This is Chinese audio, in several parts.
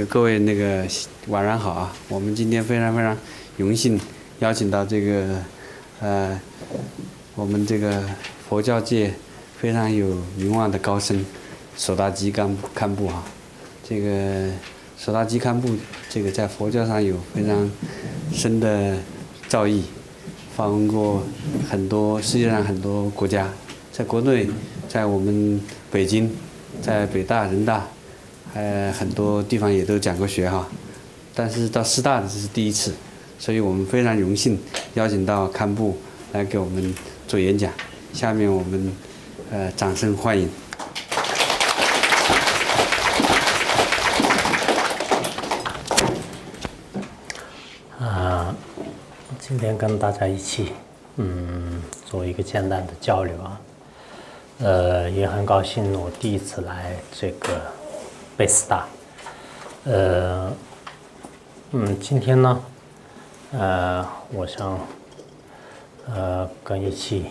各位晚上好啊！我们今天非常非常荣幸邀请到我们这个佛教界非常有名望的高僧手达基堪布啊。这个手达基堪布在佛教上有非常深的造诣，访问过世界上很多国家，在国内，在我们北京，在北大、人大。很多地方也都讲过学哈，但是到师大的这是第一次，所以我们非常荣幸邀请到堪布来给我们做演讲。下面我们掌声欢迎。今天跟大家一起做一个简单的交流啊，也很高兴我第一次来这个北师大，今天呢，我想，跟一起，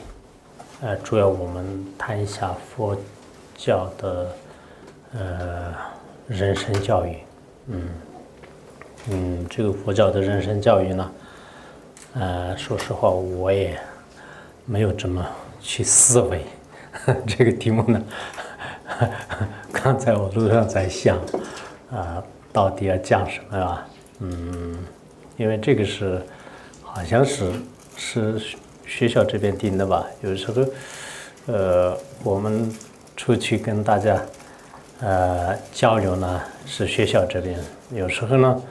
主要我们谈一下佛教的，人生教育，这个佛教的人生教育呢，说实话我也没有这么去思维，这个题目呢。刚才我路上在想，到底要讲什么啊？因为这个好像是学校这边定的吧。有时候，我们出去跟大家交流呢，是学校这边；有时候呢，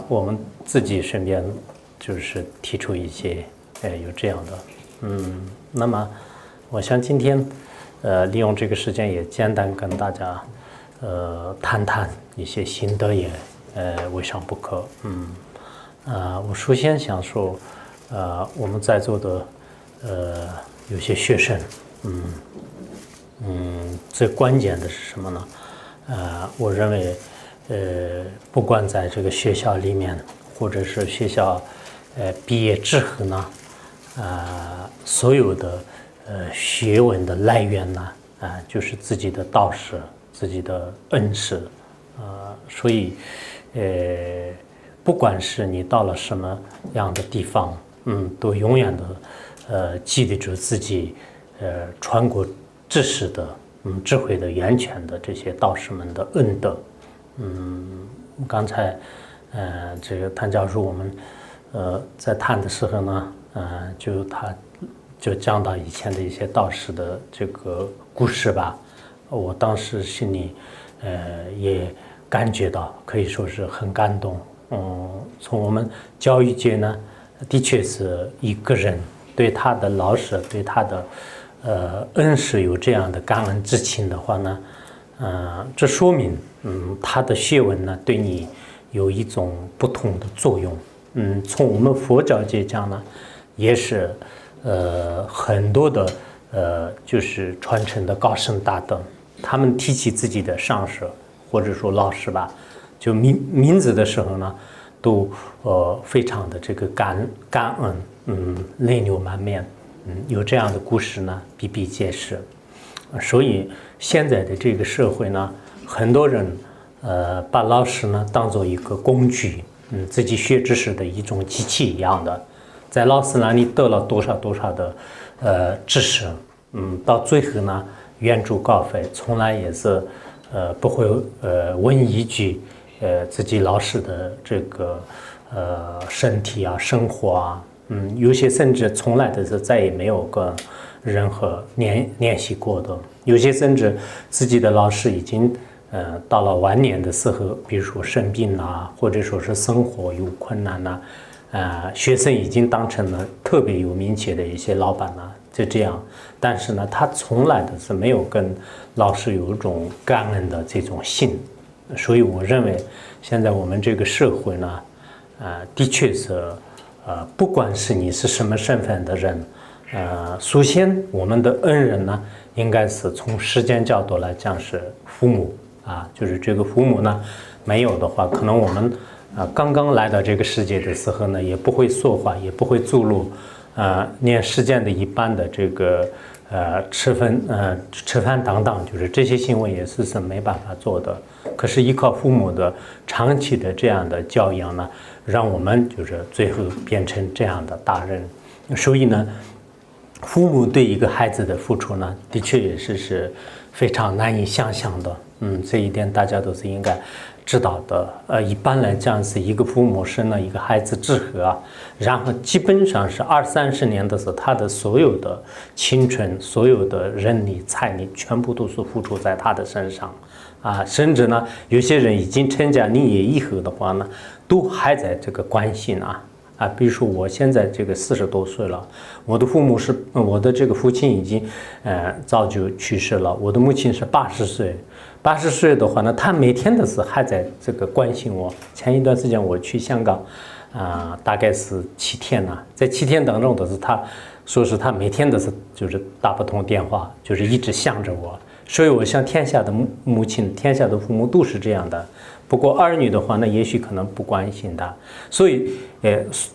我们自己身边就是提出一些，有这样的，那么我想今天。利用这个时间也简单跟大家，谈谈一些心得也，未尝不可。我首先想说，我们在座的，有些学生，最关键的是什么呢？我认为，不管在这个学校里面，或者是学校，毕业之后呢，所有的。学问的来源呢，就是自己的导师、自己的恩师，所以，不管是你到了什么样的地方，都永远的，记得住自己，传过知识的，智慧的源泉的这些导师们的恩德，刚才，这个谭教授我们，在谈的时候呢，就讲到以前的一些道士的这个故事吧，我当时心里，也感觉到可以说是很感动。从我们教育界呢，的确是一个人对他的老师、对他的恩师有这样的感恩之情的话呢，这说明他的学问呢对你有一种不同的作用。从我们佛教界讲呢，也是。很多的就是传承的高僧大德，他们提起自己的上师或者说老师吧，就名字的时候呢，都非常的这个感恩，泪流满面，有这样的故事呢比比皆是。所以现在的这个社会呢，很多人把老师呢当做一个工具，自己学知识的一种机器一样的。在老师那里得了多少的知识，到最后呢远祝高飞，从来也是不会问一句自己老师的这个身体啊生活啊，有些甚至从来都是再也没有跟任何联系过的，有些甚至自己的老师已经到了晚年的时候，比如说生病啊，或者说是生活有困难啊。学生已经当成了特别有名气的一些老板了，就这样。但是呢，他从来都是没有跟老师有一种感恩的这种心。所以我认为，现在我们这个社会呢，的确是，不管是你是什么身份的人，首先我们的恩人呢，应该是从时间角度来讲是父母啊，就是这个父母呢，没有的话，可能我们。刚刚来到这个世界的时候呢，也不会说话，也不会走路，连时间的一半的这个吃饭等等，就是这些行为也是没办法做的。可是依靠父母的长期的这样的教养呢，让我们就是最后变成这样的大人。所以呢，父母对一个孩子的付出呢，的确也是非常难以想象的。这一点大家都是应该知道的。一般来讲是一个父母生了一个孩子之后啊，然后基本上是20-30年的时候，他的所有的青春、所有的人力、财力，全部都是付出在他的身上啊。甚至呢，有些人已经成家立业以后的话呢，都还在这个关心比如说我现在这个40多岁了，我的这个父亲已经早就去世了，我的母亲是80岁。80岁的话呢，他每天都是还在这个关心我。前一段时间我去香港，大概是7天呢，在7天当中都是他说是他每天都是就是打不通电话，就是一直想着我。所以我想天下的母亲、天下的父母都是这样的。不过儿女的话呢，也许可能不关心他。所以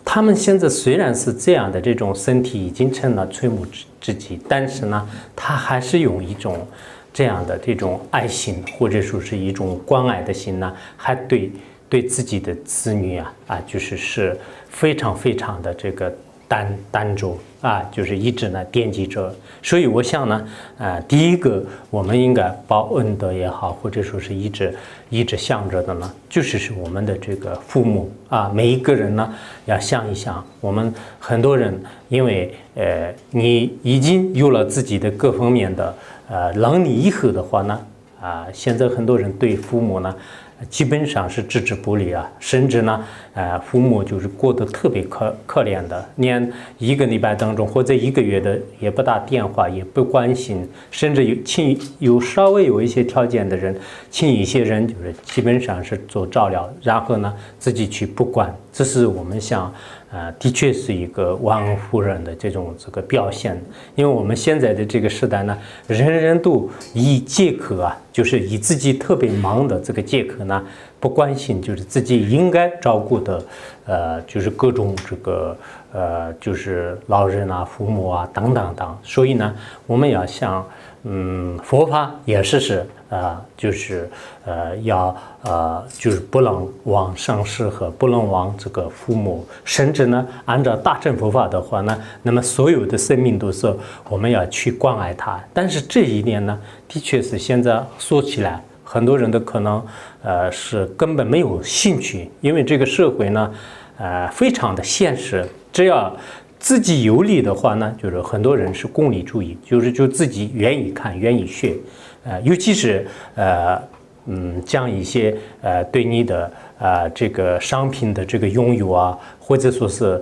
他们现在虽然是这样的，这种身体已经成了垂暮之际，但是呢，他还是用一种这样的这种爱心，或者说是一种关爱的心呢，还对自己的子女是非常非常的这个担着就是一直呢惦记着。所以我想呢，第一个我们应该报恩德也好，或者说是一直想着的呢，就是我们的这个父母每一个人呢要想一想，我们很多人因为你已经有了自己的各方面的能力以后的话呢，现在很多人对父母呢基本上是置之不理甚至呢，父母就是过得特别可怜的，连1个礼拜当中或者1个月的也不打电话，也不关心，甚至稍微有一些条件的人，请一些人就是基本上是做照料，然后呢自己去不管。这是我们想的确是一个忘恩负义的这个表现。因为我们现在的这个时代呢，人人都以借口就是以自己特别忙的这个借口呢，不关心就是自己应该照顾的就是各种这个就是老人父母等等等。所以呢，我们要想佛法也是就是要就是不能忘上师和不能忘这个父母，甚至呢，按照大乘佛法的话呢，那么所有的生命都是我们要去关爱他。但是这一点呢，的确是现在说起来，很多人的可能是根本没有兴趣，因为这个社会呢非常的现实，只要自己有理的话呢，就是很多人是功利主义，就自己愿意看愿意学，尤其是讲一些对你的这个商品的这个拥有或者说是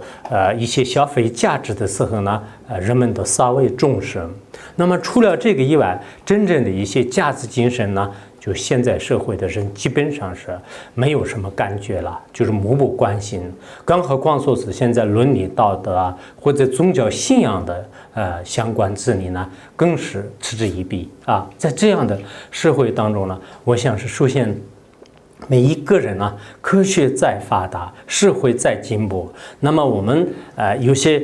一些消费价值的时候呢，人们都稍微重视。那么除了这个以外，真正的一些价值精神呢，就现在社会的人基本上是没有什么感觉了，就是漠不关心。更何况说是现在伦理道德或者宗教信仰的相关之理呢，更是嗤之以鼻在这样的社会当中呢，我想是首先每一个人科学再发达，社会再进步，那么我们有些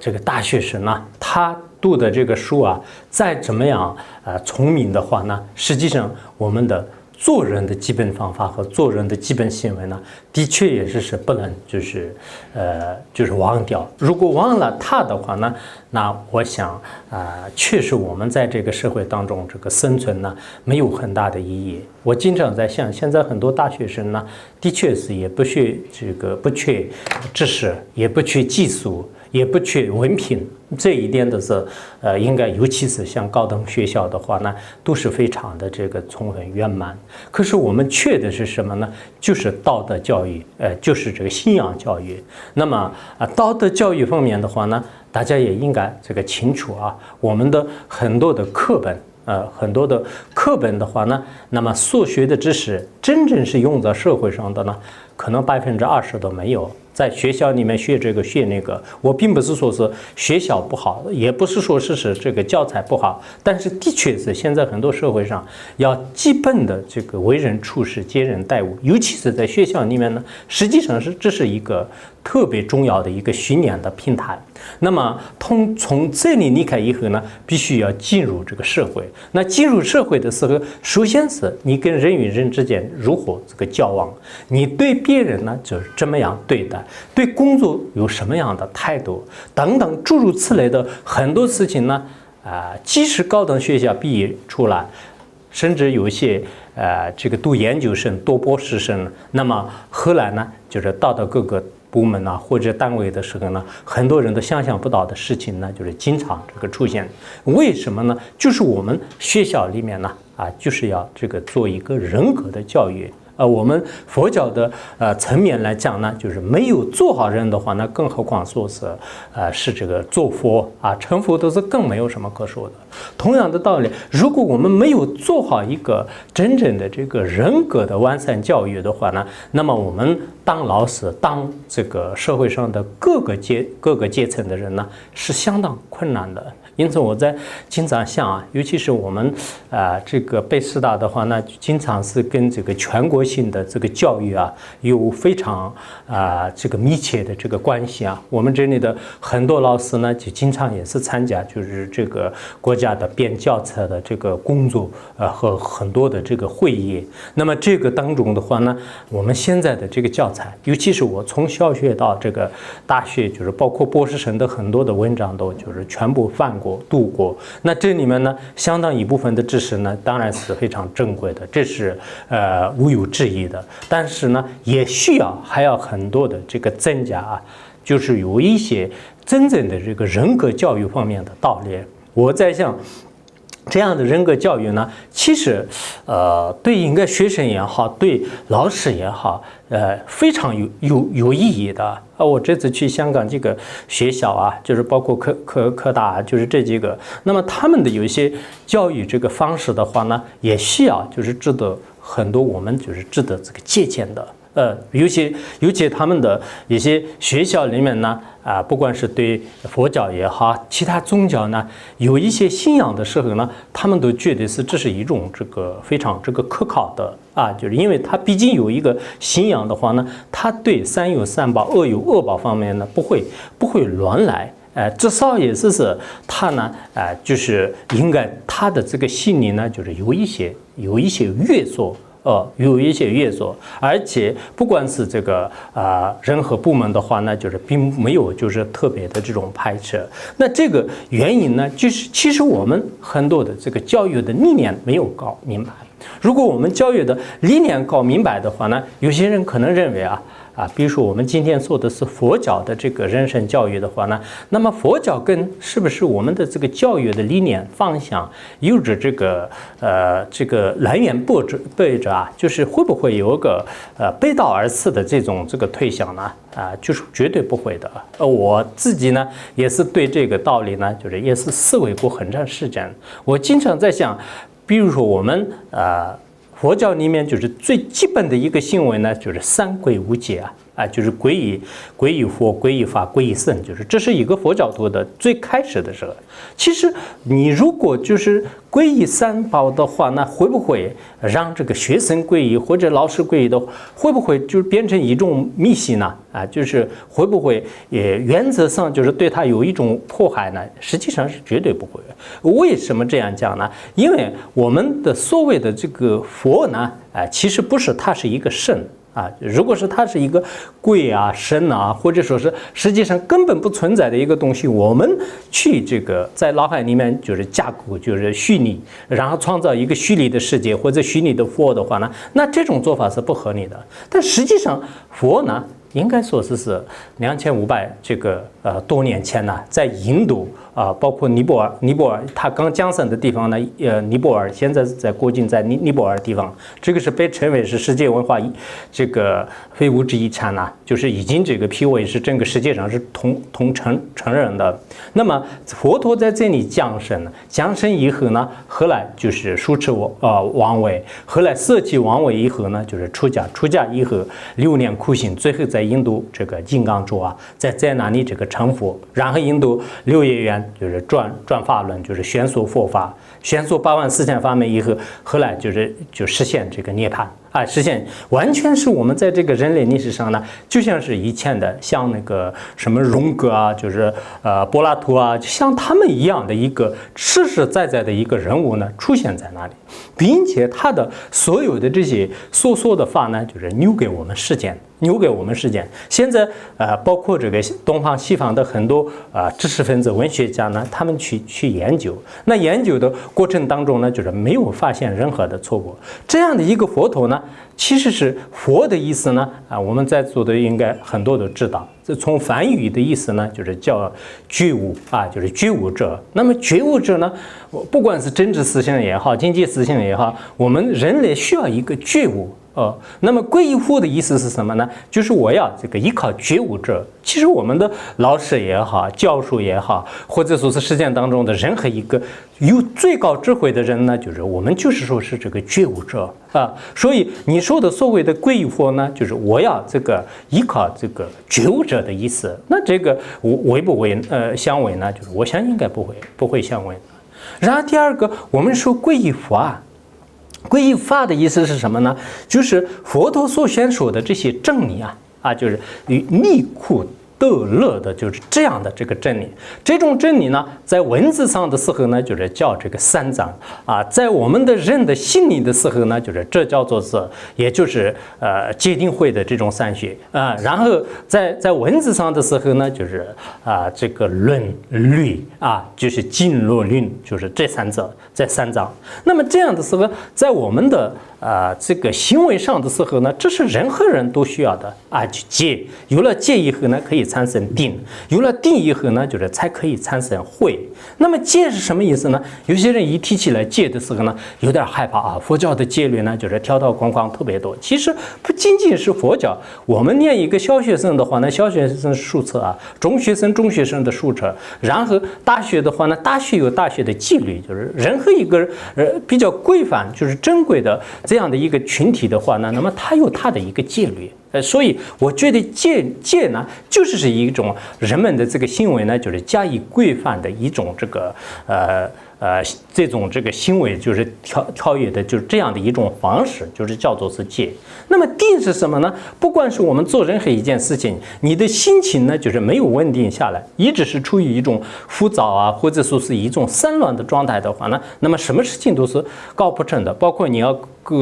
这个大学生呢，他读的这个书再怎么样聪明的话呢，实际上我们的做人的基本方法和做人的基本行为呢，的确也是不能就是忘掉。如果忘了它的话呢，那我想确实我们在这个社会当中这个生存呢，没有很大的意义。我经常在想，现在很多大学生呢，的确是也不缺知识，也不缺技术，也不缺文凭，这一点都是应该，尤其是像高等学校的话呢，都是非常的这个充分圆满。可是我们缺的是什么呢？就是道德教育，就是这个信仰教育。那么道德教育方面的话呢，大家也应该这个清楚我们的很多的课本的话呢，那么所学的知识真正是用在社会上的呢，可能20%都没有。在学校里面学这个学那个，我并不是说是学校不好，也不是说是这个教材不好，但是的确是现在很多社会上要基本的这个为人处事、接人待物，尤其是在学校里面呢，实际上这是一个特别重要的一个训练的平台。那么从这里离开以后呢，必须要进入这个社会。那进入社会的时候，首先是你跟人与人之间如何这个交往，你对别人呢就是怎么样对待，对工作有什么样的态度等等诸如此类的很多事情呢。即使高等学校毕业出来，甚至有一些这个读研究生、读博士生，那么后来呢，就是到各个部门啊或者单位的时候呢，很多人都想象不到的事情呢，就是经常这个出现。为什么呢？就是我们学校里面呢，就是要这个做一个人格的教育。我们佛教的层面来讲呢，就是没有做好人的话呢，更何况说是这个做佛成佛都是更没有什么可说的。同样的道理，如果我们没有做好一个真正的这个人格的完善教育的话呢，那么我们当老师、当这个社会上的各个阶层的人呢，是相当困难的。因此我在经常想尤其是我们这个北师大的话呢，经常是跟这个全国性的这个教育有非常这个密切的这个关系我们这里的很多老师呢，就经常也是参加就是这个国家的编教材的这个工作和很多的这个会议。那么这个当中的话呢，我们现在的这个教材，尤其是我从小学到这个大学，就是包括博士生的很多的文章都就是全部翻过。读过，那这里面呢，相当一部分的知识呢，当然是非常珍贵的，这是毋庸置疑的。但是呢，也还要很多的这个增加就是有一些真正的这个人格教育方面的道理。我在想，这样的人格教育呢，其实对应该学生也好，对老师也好，非常有意义的。我这次去香港这个学校就是包括科大就是这几个，那么他们的有一些教育这个方式的话呢，也需要就是值得很多我们就是值得这个借鉴的。尤其他们的一些学校里面呢，不管是对佛教也好，其他宗教呢，有一些信仰的时候呢，他们都觉得这是一种这个非常这个可靠的就是因为他毕竟有一个信仰的话呢，他对善有善报、恶有恶报方面呢，不会乱来。至少也是他呢，就是应该他的这个心里呢，就是有一些约束。有一些约束，而且不管是这个人和部门的话呢，就是并没有就是特别的这种排斥。那这个原因呢，就是其实我们很多的这个教育的理念没有搞明白。如果我们教育的理念搞明白的话呢，有些人可能认为比如说我们今天说的是佛教的这个人生教育的话呢，那么佛教是不是我们的这个教育的理念方向有着这个南辕北辙就是会不会有个背道而驰的这种推想呢？就是绝对不会的。我自己呢也是对这个道理呢，就是也是思维过很长时间。我经常在想，比如说我们佛教里面就是最基本的一个行为呢，就是三皈五戒就是皈依佛、皈依法、皈依僧，就是这是一个佛教徒的最开始的时候。其实你如果就是皈依三宝的话，那会不会让这个学生皈依或者老师皈依的，会不会就变成一种迷信呢？就是会不会也原则上就是对他有一种迫害呢？实际上是绝对不会。为什么这样讲呢？因为我们的所谓的这个佛呢，其实不是它是一个圣。如果是它是一个贵神或者说是实际上根本不存在的一个东西，我们去这个在脑海里面就是架构就是虚拟，然后创造一个虚拟的世界或者虚拟的佛的话呢，那这种做法是不合理的。但实际上佛呢，应该说是2500多年前呢，在印度包括尼泊尔，他刚降生的地方呢，尼泊尔现在是在国境在尼泊尔地方，这个是被称为是世界文化这个非物质遗产就是已经这个批为是整个世界上是同承认的。那么佛陀在这里降生以后呢，后来就是主持王位，后来舍弃王位以后呢，就是出家以后6年苦行，最后在印度这个金刚州在那里这个成佛，然后印度6月圆就是转法轮，就是宣说佛法，宣说84000法门以后，后来就实现这个涅槃啊，实现完全是我们在这个人类历史上呢，就像是以前的像那个什么荣格啊，就是柏拉图啊，就像他们一样的一个实实在在的一个人物呢出现在那里，并且他的所有的这些所说的话呢，就是留给我们世间。现在包括这个东方西方的很多知识分子、文学家呢，他们去研究，那研究的过程当中呢，就是没有发现任何的错误。这样的一个佛陀呢，其实是佛的意思呢，我们在座的应该很多都知道。这从梵语的意思呢，就是叫觉悟啊，就是觉悟者。那么觉悟者呢，不管是政治思想也好，经济思想也好，我们人类需要一个觉悟。那么皈依佛的意思是什么呢？就是我要这个依靠觉悟者。其实我们的老师也好，教授也好，或者说是实践当中的任何一个有最高智慧的人呢，就是我们就是说是这个觉悟者啊。所以你说的所谓的皈依佛呢，就是我要这个依靠这个觉悟者的意思。那这个违不违相违呢？就是我想应该不会相违。然后第二个，我们说皈依佛啊。皈依法的意思是什么呢？就是佛陀所宣说的这些真理就是离苦得乐的，就是这样的这个真理。这种真理呢，在文字上的时候呢，就是叫这个三藏在我们的人的心里的时候呢，就是这叫做是，也就是戒定慧的这种三学然后在文字上的时候呢，就是这个论律就是经络论，就是这三藏。那么这样的时候，在我们的这个行为上的时候呢，这是人和人都需要的去戒。有了戒以后呢，可以产生定；有了定以后呢，就是才可以产生慧。那么戒是什么意思呢？有些人一提起来戒的时候呢，有点害怕佛教的戒律呢，就是条条框框特别多。其实不仅仅是佛教，我们念一个小学生的话呢，小学生数册中学生的数册，然后大学的话呢，大学有大学的纪律，就是任何一个比较规范，就是正规的这样的一个群体的话呢，那么它有它的一个戒律。所以我觉得戒呢，就是一种人们的这个行为呢，就是加以规范的一种这个这种这个行为，就是跳跃的，就是这样的一种方式，就是叫做是戒。那么定是什么呢？不管是我们做任何一件事情，你的心情呢，就是没有稳定下来，一直是处于一种浮躁或者说是一种散乱的状态的话呢，那么什么事情都是搞不成的。包括你要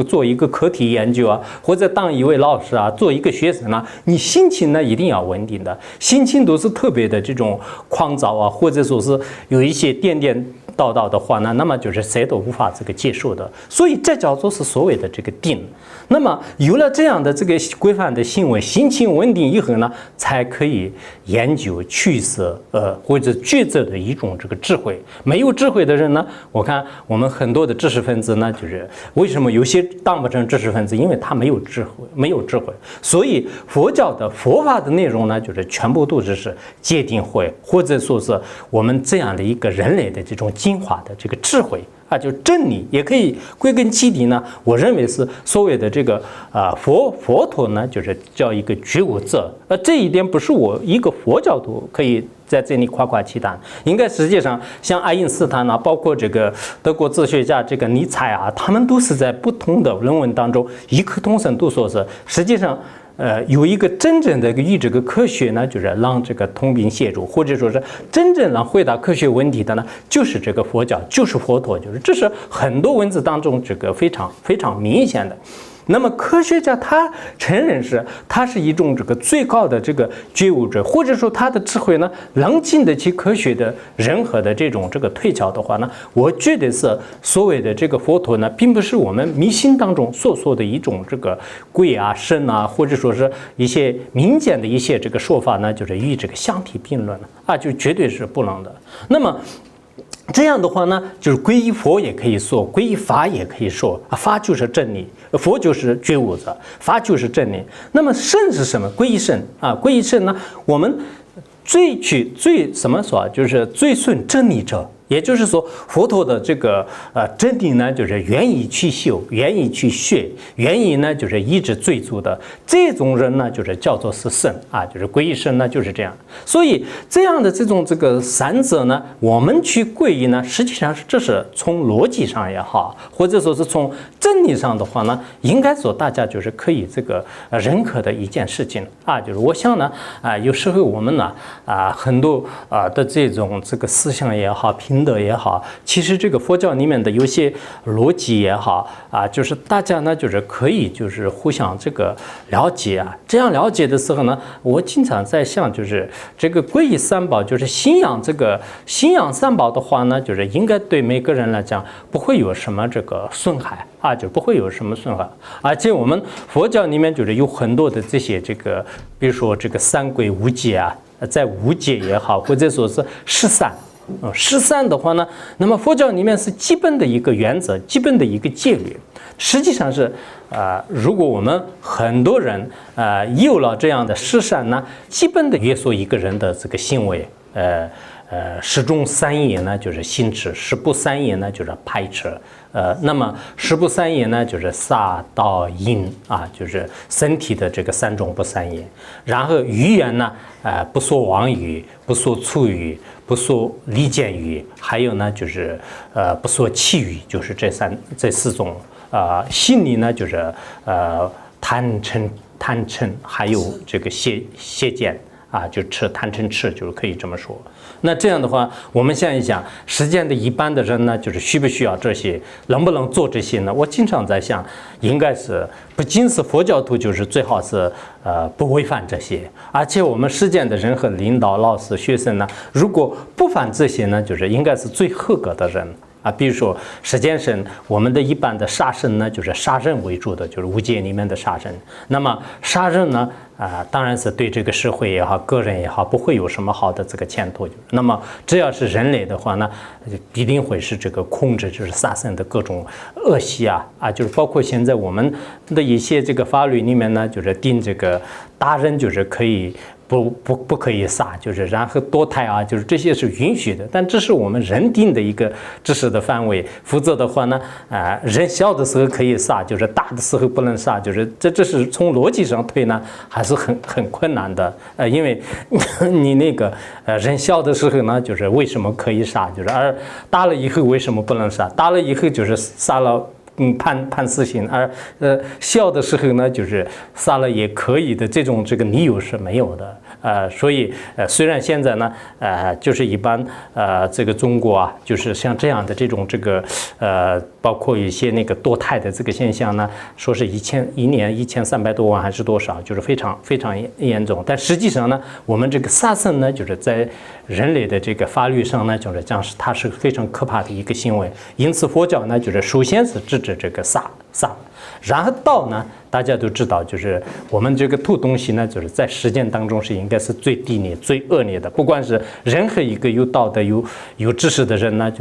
做一个课题研究或者当一位老师做一个学生你心情呢一定要稳定的，心情都是特别的这种狂躁或者说是有一些颠颠倒倒的话呢，那么就是谁都无法这个接受的。所以这叫做是所谓的这个定。那么有了这样的这个规范的行为，心情稳定以后呢，才可以研究取舍或者抉择的一种这个智慧。没有智慧的人呢，我看我们很多的知识分子呢，就是为什么有些当不成知识分子，因为他没有智慧。所以佛教的佛法的内容呢，就是全部都是戒定慧，或者说是我们这样的一个人类的这种进化的这个智慧就真理，也可以归根结底呢，我认为是所谓的这个佛陀呢，就是叫一个觉悟者。这一点不是我一个佛教徒可以在这里夸夸其谈，应该实际上像爱因斯坦包括这个德国哲学家这个尼采他们都是在不同的论文当中异口同声都说是，实际上有一个真正的与这个科学呢，就是让这个同病协助，或者说是真正让回答科学问题的呢，就是这个佛教，就是佛陀，就是这是很多文字当中这个非常非常明显的。那么科学家他承认他是一种这个最高的这个觉悟者，或者说他的智慧呢能经得起科学的任何的这种这个推敲的话呢，我觉得是所谓的这个佛陀呢，并不是我们迷信当中所说的一种这个鬼神或者说是一些民间的一些这个说法呢，就是与这个相提并论就绝对是不能的。那么这样的话呢，就是皈依佛也可以说，皈依法也可以说法就是真理，佛就是觉悟者，法就是真理。那么圣是什么？皈依圣皈依圣呢，我们最什么说就是最顺真理者也就是说，佛陀的这个真理呢，就是愿意去修，愿意去学，愿意呢就是一直追逐的这种人呢，就是叫做是圣啊，就是皈依圣呢就是这样。所以这样的这个三者呢，我们去皈依呢，实际上这是从逻辑上也好，或者说是从真理上的话呢，应该说大家就是可以这个认可的一件事情啊。就是我想呢有时候我们呢很多的这个思想也好，品德也好，其实这个佛教里面的有些逻辑也好就是大家呢就是可以就是互相这个了解啊。这样了解的时候呢，我经常在想，就是这个皈依三宝，就是信仰三宝的话呢，就是应该对每个人来讲不会有什么这个损害啊，就不会有什么损害。而且我们佛教里面就是有很多的这些比如说这个三皈五戒啊，在五戒也好，或者说是13的话呢，那么佛教里面是基本的一个原则，基本的一个戒律。实际上是如果我们很多人有了这样的13呢，基本的约束一个人的这个行为，十中三业呢就是行持，十不三业呢就是排斥。那么十不三业呢，就是杀盗淫就是身体的这个3种不善业。然后语言呢，不说妄语，不说粗语，不说离间语，还有呢就是不说绮语，就是这4种。心里呢就是贪嗔，还有这个邪见就吃贪嗔痴，就是可以这么说。那这样的话，我们想一想，实践的一般的人呢，就是需不需要这些，能不能做这些呢？我经常在想，应该是不仅是佛教徒，就是最好是不违反这些，而且我们实践的人和领导、老师、学生呢，如果不犯这些呢，就是应该是最合格的人。比如说实践生，我们的一般的杀生呢，就是杀人为主的，就是五戒里面的杀生。那么杀人呢，当然是对这个社会也好，个人也好，不会有什么好的这个前途。那么只要是人类的话呢，必定会是这个控制，就是杀生的各种恶习就是包括现在我们的一些这个法律里面呢，就是定这个打人就是可以。不可以杀，就是然后堕胎就是这些是允许的，但这是我们人定的一个知识的范围。否则的话呢，人小的时候可以杀，就是大的时候不能杀，就是这是从逻辑上推呢，还是很困难的。因为你那个人小的时候呢，就是为什么可以杀，就是而大了以后为什么不能杀？大了以后就是杀了。判死刑，而小的时候呢，就是杀了也可以的这个理由是没有的。所以虽然现在呢，就是一般这个中国就是像这样的这种包括一些那个堕胎的这个现象呢，说是一年1300多万还是多少，就是非常非常严重。但实际上呢，我们这个杀生呢，就是在人类的这个法律上呢，就是这样它是非常可怕的一个行为。因此佛教呢，就是首先是制止这个杀，然后道呢，大家都知道，就是我们这个吐东西呢，就是在实践当中是应该是最低劣、最恶劣的。不管是任何一个有道德、有知识的人呢，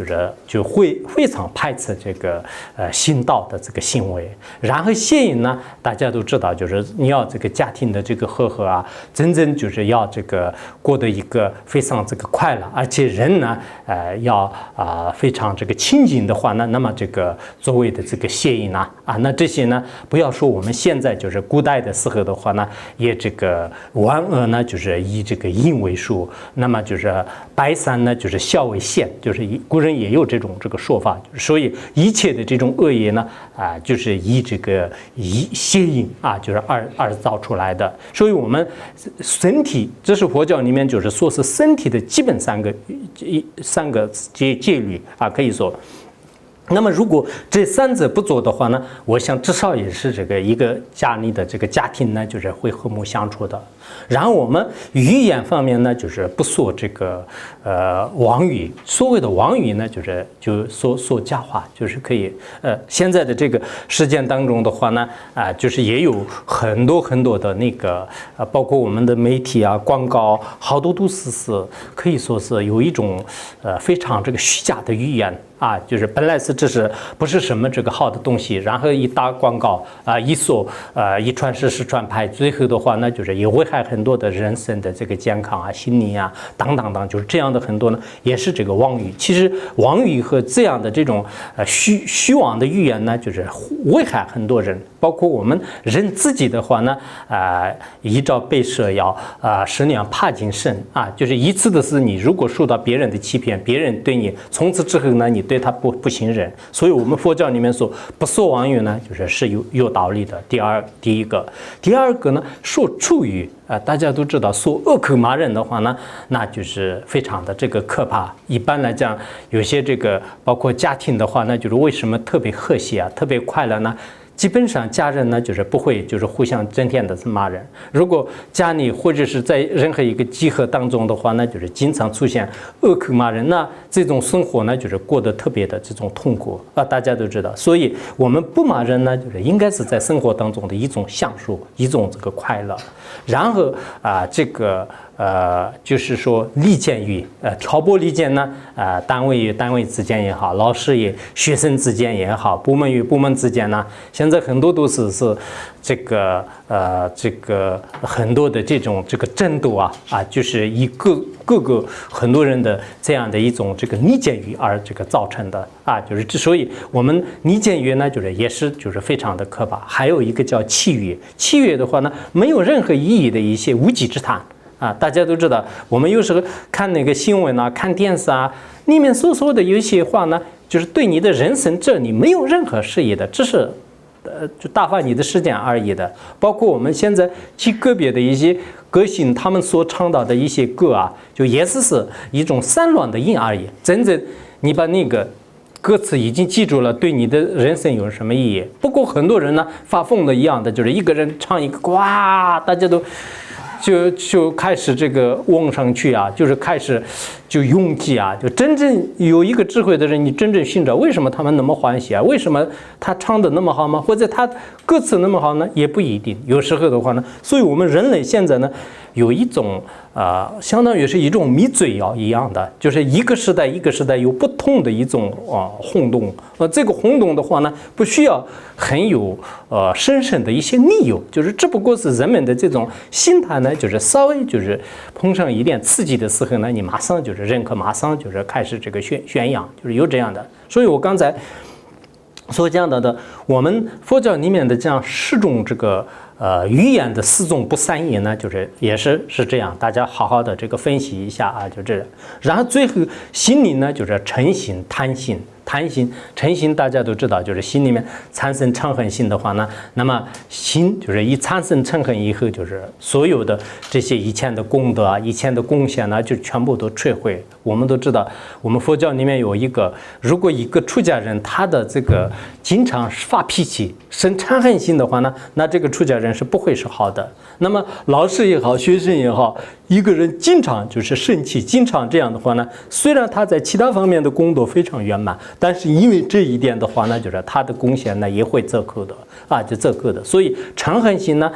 就会非常排斥这个行道的这个行为。然后邪淫呢，大家都知道，就是你要这个家庭的这个和合真正就是要这个过得一个非常这个快乐，而且人呢，要非常这个清净的话呢，那么这个所谓的这个邪淫那这些呢，不要说我们现在就是古代的时候的话呢，也这个万恶呢，就是以这个淫为数，那么就是百善呢，就是孝为先，就是古人也有这个说法。所以一切的这种恶业呢，就是以邪淫就是二造出来的。所以我们身体，这是佛教里面就是说是身体的基本三个戒律可以说。那么如果这3者不做的话呢，我想至少也是这个一个家里的这个家庭呢，就是会和睦相处的。然后我们语言方面呢，就是不说这个妄语。所谓的妄语呢，就说假话，就是可以现在的这个实践当中的话呢，就是也有很多的那个包括我们的媒体广告，好多都是可以说是有一种非常这个虚假的语言就是本来是这是不是什么这个好的东西，然后一打广告一说一传十十传百，最后的话那就是也危害很多的人身的这个健康啊、心理啊等等等，就是这样的很多呢，也是这个妄语。其实妄语和这样的这种虚妄的语言呢，就是危害很多人，包括我们人自己的话呢，依照被蛇咬十年怕井绳啊，就是一次的是你如果受到别人的欺骗，别人对你从此之后呢，你对他不信任，所以我们佛教里面说不说妄语呢，是有道理的。第二个呢，说处语大家都知道，说恶口骂人的话呢，那就是非常的这个可怕。一般来讲，有些这个包括家庭的话，那就是为什么特别和谐啊，特别快乐呢？基本上家人呢，就是不会就是互相整天的骂人。如果家里或者是在任何一个集合当中的话，那就是经常出现恶口骂人，那这种生活呢，就是过得特别的这种痛苦大家都知道。所以我们不骂人呢，就是应该是在生活当中的一种享受，一种这个快乐。然后这个就是说利剑语，挑拨离间呢，单位与单位之间也好，老师与学生之间也好，部门与部门之间呢，现在很多都是这个很多的这种这个争斗就是以各个很多人的这样的一种这个逆见语而这个造成的就是之所以我们逆见语呢，就是也是就是非常的可怕。还有一个叫契语，契语的话呢，没有任何意义的一些无稽之谈大家都知道，我们有时候看那个新闻看电视里面所说的有一些话呢，就是对你的人生这里没有任何事业的，只是就打发你的时间而已的。包括我们现在极个别的一些歌星，他们所唱到的一些歌就也是一种散乱的音而已。真正你把那个歌词已经记住了，对你的人生有什么意义？不过很多人呢发疯的一样的，就是一个人唱一个大家都就开始这个往上去就是开始就拥挤就真正有一个智慧的人，你真正寻找为什么他们那么欢喜为什么他唱的那么好吗？或者他歌词那么好呢？也不一定。有时候的话呢，所以我们人类现在呢有一种相当于是一种迷嘴一样的，就是一个时代有不同的一种轰动。这个轰动的话呢，不需要很有深深的一些理由，就是只不过是人们的这种心态呢，就是稍微就是碰上一点刺激的时候呢，你马上就是认可，马上就是开始这个宣扬，就是有这样的。所以我刚才所讲到的，我们佛教里面的这样10种这个语言的4种不善业呢，就是也是这样，大家好好的这个分析一下就这样。然后最后心里呢，就是嗔心、贪心。嗔心大家都知道，就是心里面产生嗔恨心的话呢，那么心就是一产生嗔恨以后，就是所有的这些以前的功德以前的贡献呢，就全部都摧毁。我们都知道，我们佛教里面有一个，如果一个出家人他的这个经常发脾气、生嗔恨心的话呢，那这个出家人是不会是好的。那么老师也好，学生也好，一个人经常就是生气，经常这样的话呢，虽然他在其他方面的功德非常圆满，但是因为这一点的话呢，就是他的贡献呢也会折扣的就折扣的。所以嗔恨心呢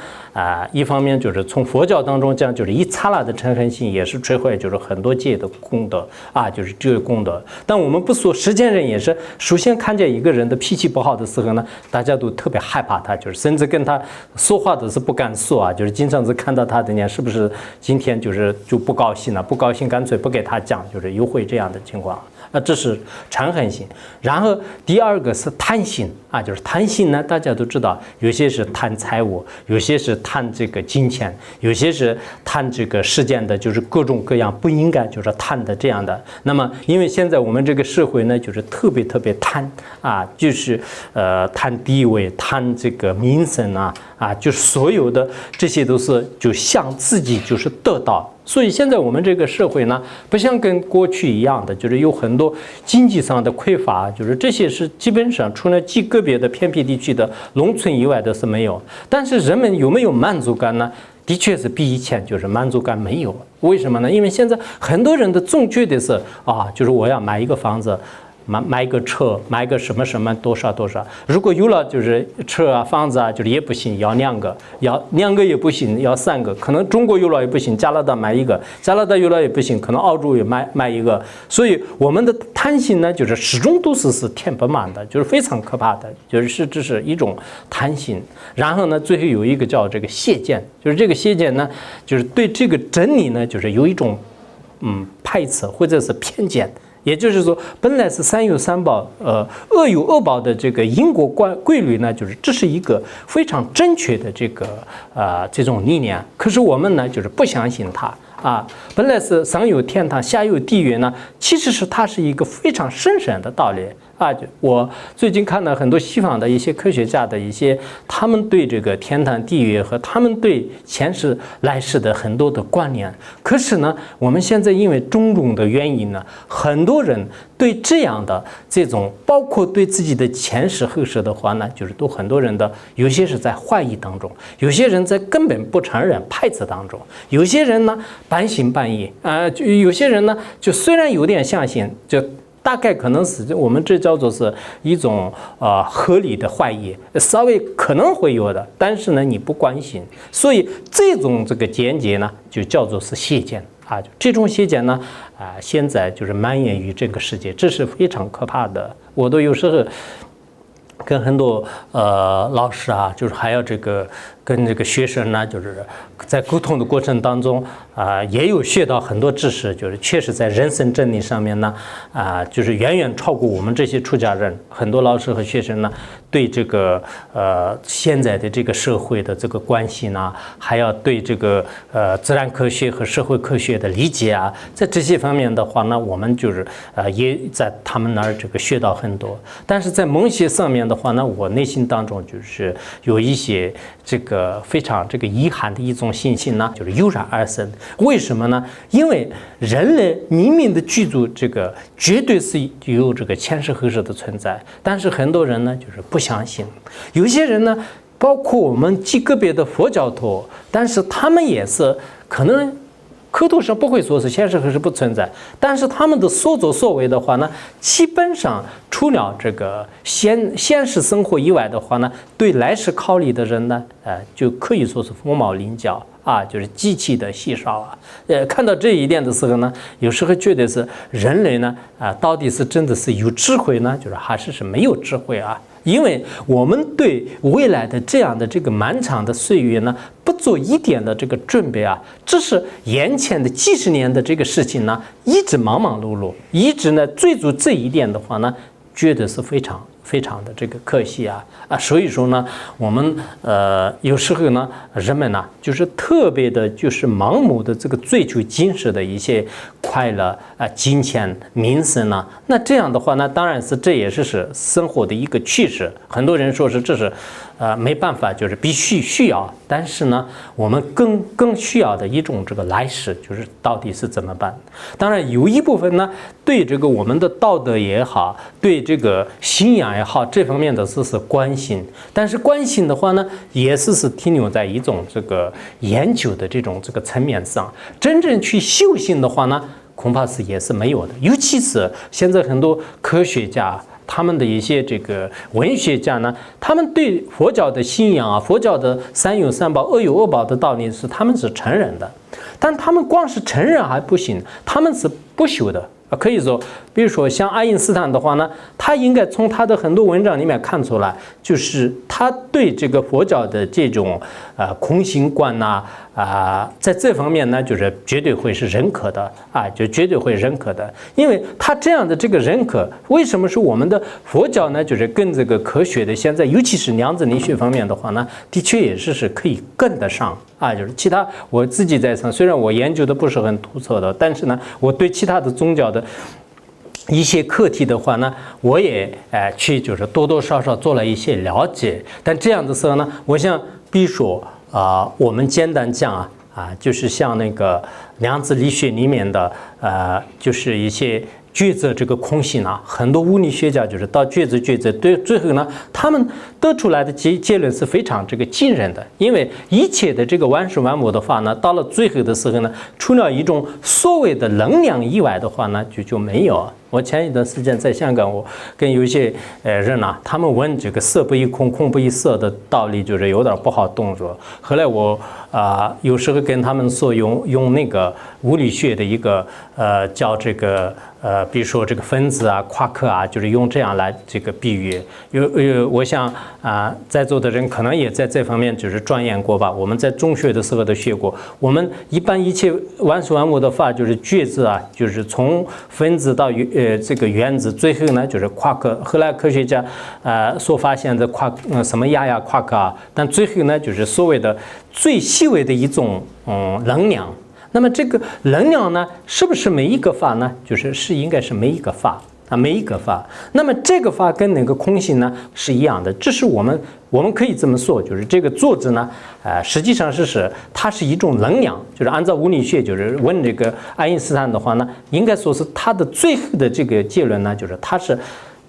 一方面就是从佛教当中讲，就是一刹那的嗔恨心也是摧毁就是很多戒的功德就是这个功德。但我们不说，世间人也是，首先看见一个人的脾气不好的时候呢，大家都特别害怕他，就是甚至跟他说话的是不敢说就是经常是看到他的人是不是今天就不高兴了，不高兴干脆不给他讲，就是又会这样的情况。这是嗔恨心。然后第二个是贪心就是贪心呢，大家都知道，有些是贪财物，有些是贪这个金钱，有些是贪这个世间的就是各种各样不应该就是贪的这样的。那么因为现在我们这个社会呢，就是特别贪就是贪地位，贪这个名声就是所有的这些都是就想自己就是得到。所以现在我们这个社会呢，不像跟过去一样的，就是有很多经济上的匮乏，就是这些是基本上除了极个别的偏僻地区的农村以外的是没有。但是人们有没有满足感呢？的确是比以前就是满足感没有。为什么呢？因为现在很多人的总觉得是就是我要买一个房子，买个车，买个什么什么多少多少。如果有了就是车啊、房子啊，就是也不行，要2个，要2个也不行，要3个。可能中国有了也不行，加拿大买1个，加拿大有了也不行，可能澳洲也买1个。所以我们的贪心呢，就是始终都是填不满的，就是非常可怕的，就是这是一种贪心。然后呢，最后有一个叫这个谢见，就是这个谢见呢，就是对这个真理呢，就是有一种排斥或者是偏见。也就是说，本来是三有三宝，恶有恶报的这个因果规律呢，就是这是一个非常正确的这种理念。可是我们呢，就是不相信它啊。本来是上有天堂，下有地狱呢，其实是它是一个非常深深的道理啊。我最近看到很多西方的一些科学家的他们对这个天堂地狱和他们对前世来世的很多的关联。可是呢，我们现在因为种种的原因呢，很多人对这样的这种，包括对自己的前世后世的话呢，就是都很多人的，有些是在怀疑当中，有些人在根本不承认排斥当中，有些人呢半信半疑有些人呢就虽然有点相信，就大概可能是我们这叫做是一种合理的怀疑，稍微可能会有的，但是呢你不关心，所以这种这个见解呢就叫做是邪见啊。这种邪见呢现在就是蔓延于这个世界，这是非常可怕的。我都有时候跟很多老师啊，就是还有跟这个学生呢，就是在沟通的过程当中也有学到很多知识，就是确实在人生真理上面呢就是远远超过我们这些出家人。很多老师和学生呢，对这个现在的这个社会的这个关系呢，还要对这个自然科学和社会科学的理解啊，在这些方面的话呢，我们就是也在他们那儿这个学到很多。但是在某些上面的话呢，我内心当中就是有一些这个非常这个遗憾的一种信心呢，就是油然而生。为什么呢？因为人类冥冥的具足，这个绝对是有这个前世后世的存在，但是很多人呢就是不相信。有些人呢，包括我们极个别的佛教徒，但是他们也是可能口头上不会说是前世后世不存在，但是他们的所作所为的话呢，基本上除了这个现实生活以外的话呢，对来世考虑的人呢，就可以说是凤毛麟角啊，就是极其的稀少啊。看到这一点的时候呢，有时候觉得是人类呢，到底是真的是有智慧呢，就是还是没有智慧啊？因为我们对未来的这样的这个漫长的岁月呢，不做一点的这个准备啊，这是眼前的几十年的这个事情呢，一直忙忙碌碌，一直呢追逐这一点的话呢，觉得是非常非常的这个可惜啊。所以说呢，我们有时候呢，人们呢就是特别的，就是盲目的这个追求今世的一些快乐金钱、名声呢。那这样的话呢，当然是这也是生活的一个趋势。很多人说是这是没办法，就是必须需要。但是呢，我们更需要的一种这个来世，就是到底是怎么办？当然有一部分呢，对这个我们的道德也好，对这个信仰也好，这方面的是关心。但是关心的话呢，也是停留在一种这个研究的这个层面上。真正去修行的话呢，恐怕是也是没有的。尤其是现在很多科学家，他们的一些这个文学家呢，他们对佛教的信仰啊，佛教的三有三宝、恶有恶报的道理他们是承认的，但他们光是承认还不行，他们是不修的。可以说，比如说像爱因斯坦的话呢，他应该从他的很多文章里面看出来，就是他对这个佛教的这种空性观呐在这方面呢，就是绝对会是认可的就绝对会认可的。因为他这样的这个认可，为什么是我们的佛教呢？就是跟这个科学的现在，尤其是量子力学方面的话呢，的确也是可以跟得上就是其他我自己在上，虽然我研究的不是很透彻的，但是呢，我对其他的宗教的一些课题的话呢，我也去就是多多少少做了一些了解。但这样的时候呢，我想比如说我们简单讲就是像那个量子力学里面的就是一些抉择这个空性很多物理学家就是到抉择对最后呢，他们得出来的结论是非常这个惊人的。因为一切的这个万事万物的话呢，到了最后的时候呢，除了一种所谓的能量以外的话呢，就没有。我前一段时间在香港，我跟有一些人呐，他们问这个色不异空，空不异色的道理，就是有点不好懂着。后来我有时候跟他们说用那个物理学的一个叫这个比如说这个分子啊、夸克啊，就是用这样来这个比喻。我想在座的人可能也在这方面就是钻研过吧。我们在中学的时候都学过。我们一般一切万事万物的法就是觉知啊，就是从分子到这个原子，最后呢就是夸克。后来科学家所发现的什么亚夸克啊，但最后呢就是所谓的最细微的一种能量。那么这个能量呢，是不是每一个法呢？就是应该是每一个法啊，每一个法。那么这个法跟那个空性呢是一样的。这是我们可以这么说，就是这个作者呢，实际上它是一种能量，就是按照物理学，就是问这个爱因斯坦的话呢，应该说是他的最后的这个结论呢，就是他是。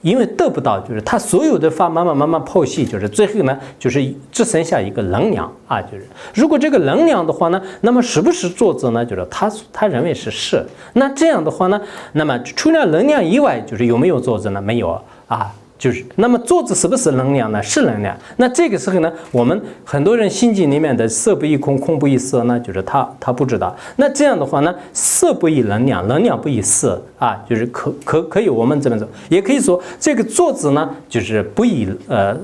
因为得不到，就是他所有的法慢慢剖析，就是最后呢，就是只剩下一个能量啊，就是如果这个能量的话呢，那么是不是作者呢？就是他认为是。那这样的话呢，那么除了能量以外，就是有没有作者呢？没有啊。就是那么作者是不是能量呢？是能量。那这个时候呢，我们很多人心经里面的色不异空，空不异色呢，就是他不知道。那这样的话呢，色不异能量，能量不异色啊，就是可以我们这么说，也可以说这个作者呢，就是不异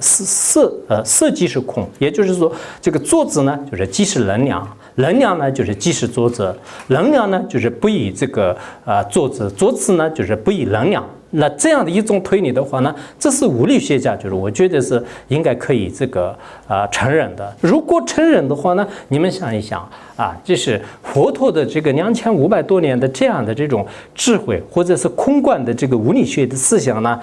色即是空，也就是说这个作者呢，就是即是能量。能量呢，就是即是作者；能量呢，就是不以这个作者；作者呢，就是不以能量。那这样的一种推理的话呢，这是物理学家就是我觉得是应该可以这个承认的。如果承认的话呢，你们想一想啊，就是佛陀的这个2500多年的这样的这种智慧，或者是空观的这个物理学的思想呢，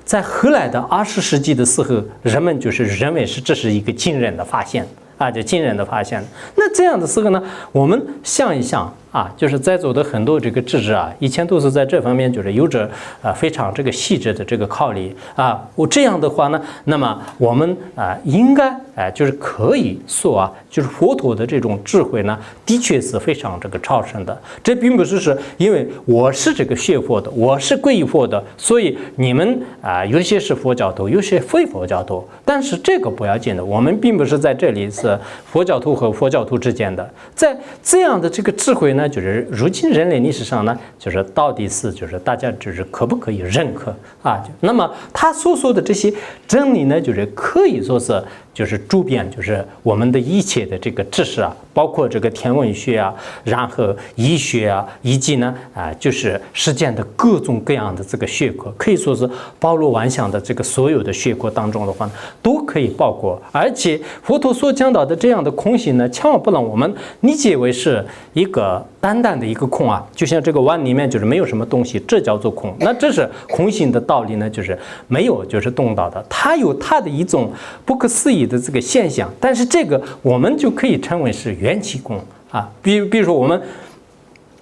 在后来的20世纪的时候，人们就是认为这是一个惊人的发现。就惊人的发现。那这样的时候呢，我们想一想啊，就是在座的很多这个智者啊，以前都是在这方面就是有着非常这个细致的这个考虑啊。我这样的话呢，那么我们应该就是可以说啊，就是佛陀的这种智慧呢，的确是非常这个超胜的。这并不是因为我是这个学佛的，我是皈依佛的，所以你们有些是佛教徒，有些非佛教徒。但是这个不要紧的，我们并不是在这里是佛教徒和佛教徒之间的。在这样的这个智慧呢，就是如今人类历史上呢，就是到底是就是大家就是可不可以认可啊？那么他所说的这些真理呢，就是可以说是就是周边就是我们的一切的这个知识啊，包括这个天文学啊，然后医学啊，以及呢就是世间的各种各样的这个学科，可以说是包罗万象的这个所有的学科当中的话，都可以包括。而且佛陀所讲到的这样的空性呢，千万不能我们理解为是一个单单的一个空啊，就像这个碗里面就是没有什么东西，这叫做空。那这是空性的道理呢，就是没有就是动到的，它有它的一种不可思议的这个现象，但是这个我们就可以称为是缘起空啊。比如说我们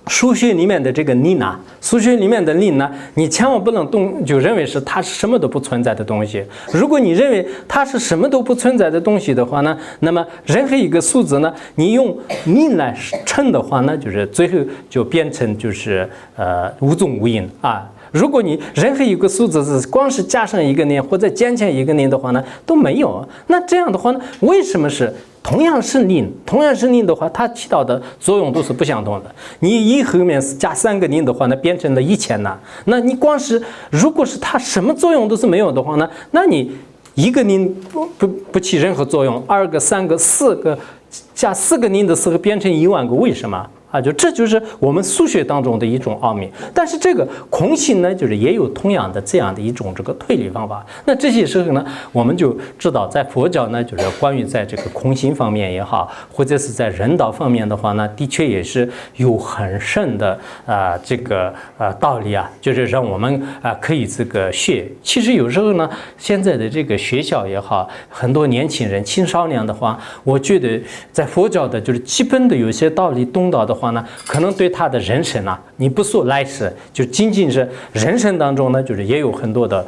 数学里面的这个力呢，数学里面的力呢，你千万不能就认为是它是什么都不存在的东西。如果你认为它是什么都不存在的东西的话呢，那么任何一个数字呢，你用力来称的话呢，就是最后就变成就是无踪无影啊。如果你任何一个数字是光是加上一个零或者减减一个零的话呢，都没有。那这样的话呢，为什么是同样是零的话，它起到的作用都是不相同的。你一后面加3个零的话呢，变成了1000呢。那你光是如果是它什么作用都是没有的话呢，那你一个零不起任何作用，2个、3个、4个加4个零的时候变成1万个，为什么？这就是我们数学当中的一种奥秘。但是这个空性呢，就是也有同样的这样的一种这个推理方法。那这些时候呢，我们就知道在佛教呢，就是关于在这个空性方面也好，或者是在人道方面的话呢，的确也是有很深的这个道理啊，就是让我们可以这个学。其实有时候呢，现在的这个学校也好，很多年轻人青少年的话，我觉得在佛教的就是基本的有些道理懂到的话话呢，可能对他的人生啊，你不说来世，就仅仅是人生当中呢，就是也有很多的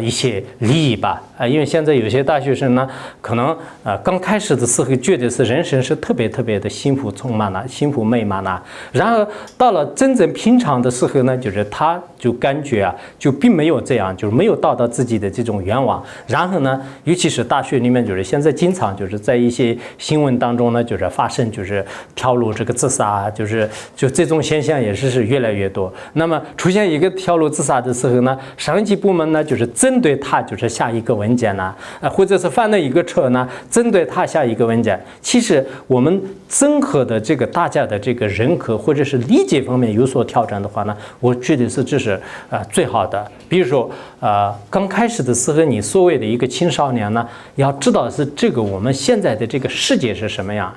一些利益吧。因为现在有些大学生呢，可能刚开始的时候觉得是人生是特别特别的幸福充满了、幸福美满了，然而到了真正平常的时候呢，就是他就感觉啊，就并没有这样，就是没有达到自己的这种愿望。然后呢，尤其是大学里面，就是现在经常就是在一些新闻当中呢，就是发生就是跳楼这个自杀，就这种现象也是越来越多。那么出现一个跳楼自杀的时候呢，上级部门呢就是针对他就是下一个文件呢，或者是翻了一个车呢，针对他下一个文件。其实我们综合的这个大家的这个认可或者是理解方面有所调整的话呢，我觉得是这是最好的。比如说刚开始的时候，你所谓的一个青少年呢，要知道是这个我们现在的这个世界是什么样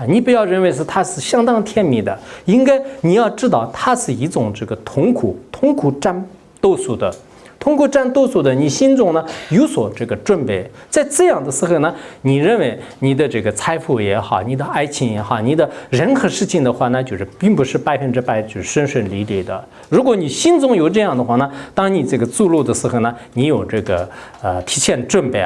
你不要认为是它是相当甜蜜的，应该你要知道它是一种这个痛苦占多数的。通过占多数的，你心中呢有所这个准备，在这样的时候呢，你认为你的这个财富也好，你的爱情也好，你的任何事情的话呢，就是并不是100%就是顺顺利利的。如果你心中有这样的话呢，当你这个走路的时候呢，你有这个提前准备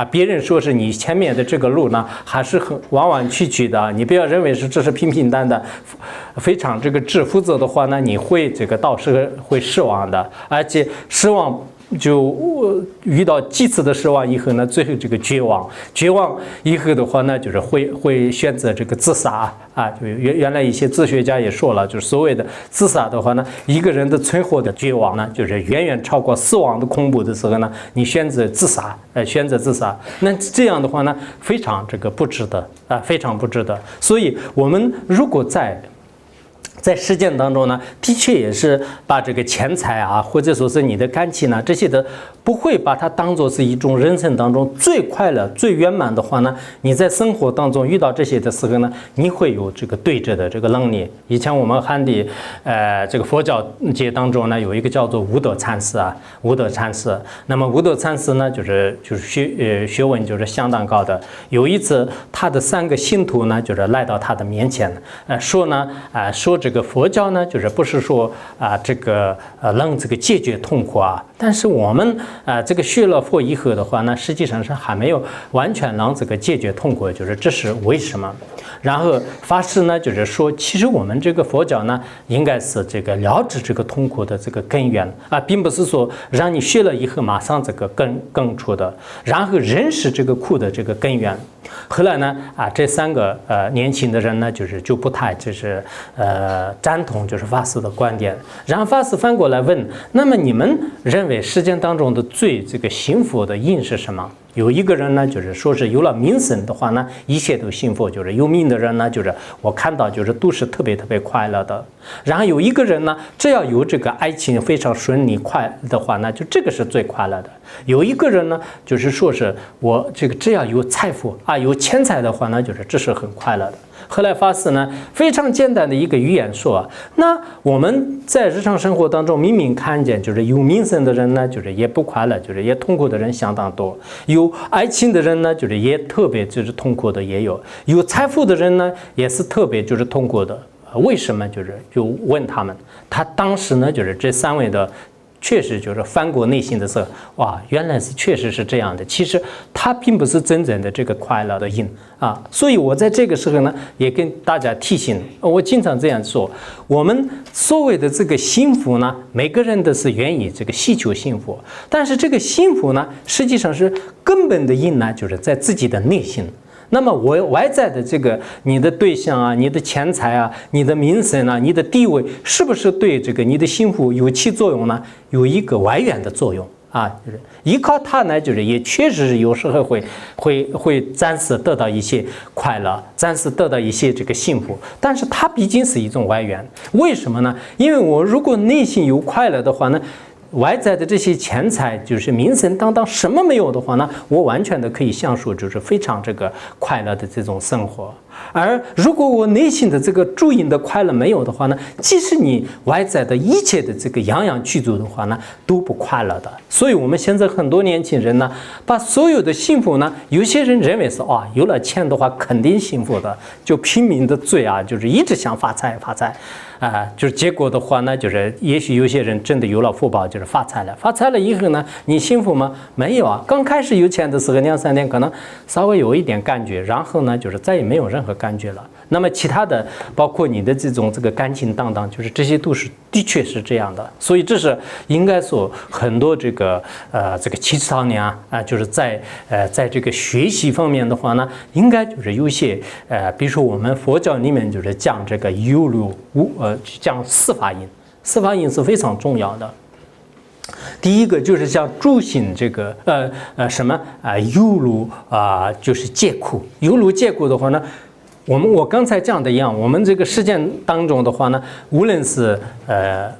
别人说是你前面的这个路呢，还是很弯弯曲曲的，你不要认为是这是平平淡淡，非常这个只负责的话呢，你会这个到时候会失望的，而且失望。就遇到几次的失望以后呢，最后这个绝望以后的话呢，就是会选择这个自杀就原来一些哲学家也说了，就是所谓的自杀的话呢，一个人的存活的绝望呢，就是远远超过死亡的恐怖的时候呢，你选择自杀，那这样的话呢，非常这个不值得非常不值得。所以我们如果在实践当中呢，的确也是把这个钱财或者说是你的感情这些的，不会把它当作是一种人生当中最快乐、最圆满的话呢，你在生活当中遇到这些的时候呢，你会有这个对峙的这个能力。以前我们汉地这个佛教界当中呢，有一个叫做无德禅师无德禅师。那么无德禅师呢，就是学问就是相当高的。有一次，他的3个信徒呢，就是来到他的面前，说这个佛教呢，就是不是说这个能这个解决痛苦但是我们这个学了佛以后的话呢，实际上是还没有完全能这个解决痛苦，就是这是为什么？然后法师呢，就是说，其实我们这个佛教呢，应该是这个了知这个痛苦的这个根源并不是说让你学了以后马上这个根除的，然后认识这个苦的这个根源。后来呢这3个年轻的人呢，就不太就是赞同就是法师的观点。然后法师反过来问，那么你们认为世间当中的最这个幸福的因是什么？有一个人呢，就是说是有了名声的话呢，一切都幸福；就是有名的人呢，就是我看到就是都是特别特别快乐的。然后有一个人呢，只要有这个爱情非常顺利快的话呢，就这个是最快乐的。有一个人呢，就是说是我这个只要有财富有钱财的话呢，就是这是很快乐的。后来法师呢，非常简单的一个语言说那我们在日常生活当中明明看见，就是有名声的人呢，就是也不快乐，就是也痛苦的人相当多；有爱情的人呢，就是也特别就是痛苦的也有；有财富的人呢，也是特别就是痛苦的。为什么？就问他们，他当时呢，就是这3位的。确实就是翻过内心的时候，哇，原来是确实是这样的。其实它并不是真正的这个快乐的因所以我在这个时候呢，也跟大家提醒，我经常这样说，我们所谓的这个幸福呢，每个人都是愿意这个祈求幸福，但是这个幸福呢，实际上是根本的因呢，就是在自己的内心。那么外在的这个你的对象你的钱财你的名声你的地位，是不是对这个你的幸福有起作用呢？有一个外源的作用就是依靠它呢，就是也确实是有时候会暂时得到一些快乐，暂时得到一些这个幸福，但是它毕竟是一种外源。为什么呢？因为我如果内心有快乐的话呢，外在的这些钱财，就是名声当当，什么没有的话呢，我完全的可以享受就是非常这个快乐的这种生活。而如果我内心的这个主因的快乐没有的话呢，即使你外在的一切的这个样样具足的话呢，都不快乐的。所以我们现在很多年轻人呢，把所有的幸福呢，有些人认为是有了钱的话肯定幸福的，就拼命的追就是一直想发财发财。就是结果的话呢，就是也许有些人真的有了福报，就是发财了。发财了以后呢，你幸福吗？没有啊。刚开始有钱的时候2-3年可能稍微有一点感觉，然后呢，就是再也没有任何感觉了。那么其他的，包括你的这个感情当当，就是这些都是的确是这样的。所以这是应该说很多这个青少年就是在这个学习方面的话呢，应该就是有些比如说我们佛教里面就是讲这个有漏讲四法印，四法印是非常重要的。第一个就是像诸行这个有漏就是戒苦，有漏戒苦的话呢，我刚才讲的一样，我们这个实践当中的话呢，无论是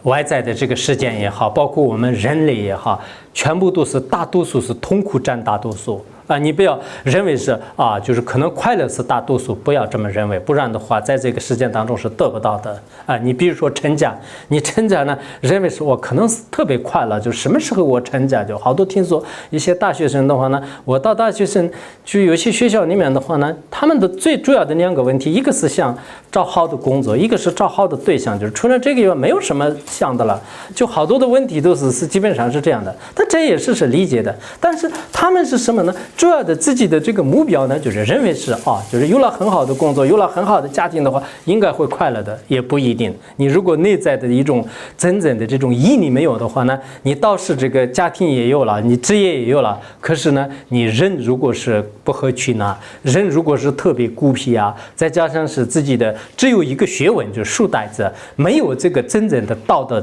外在的这个实践也好，包括我们人类也好，全部都是大多数是痛苦占大多数。你不要认为是就是可能快乐是大多数，不要这么认为，不然的话，在这个实践当中是得不到的你比如说成家，你成家呢，认为是我可能是特别快乐，就是什么时候我成家，就好多听说一些大学生的话呢，我到大学生去有些学校里面的话呢，他们的最主要的2个问题，一个是想找好的工作，一个是找好的对象，就是除了这个以外没有什么想的了，就好多的问题都是基本上是这样的。但这也是理解的，但是他们是什么呢？主要的自己的这个目标呢，就是认为是就是有了很好的工作，有了很好的家庭的话，应该会快乐的，也不一定。你如果内在的一种真正的这种毅力没有的话呢，你倒是这个家庭也有了，你职业也有了，可是呢，你人如果是不合群人如果是特别孤僻再加上是自己的只有一个学问，就是书呆子，没有这个真正的道德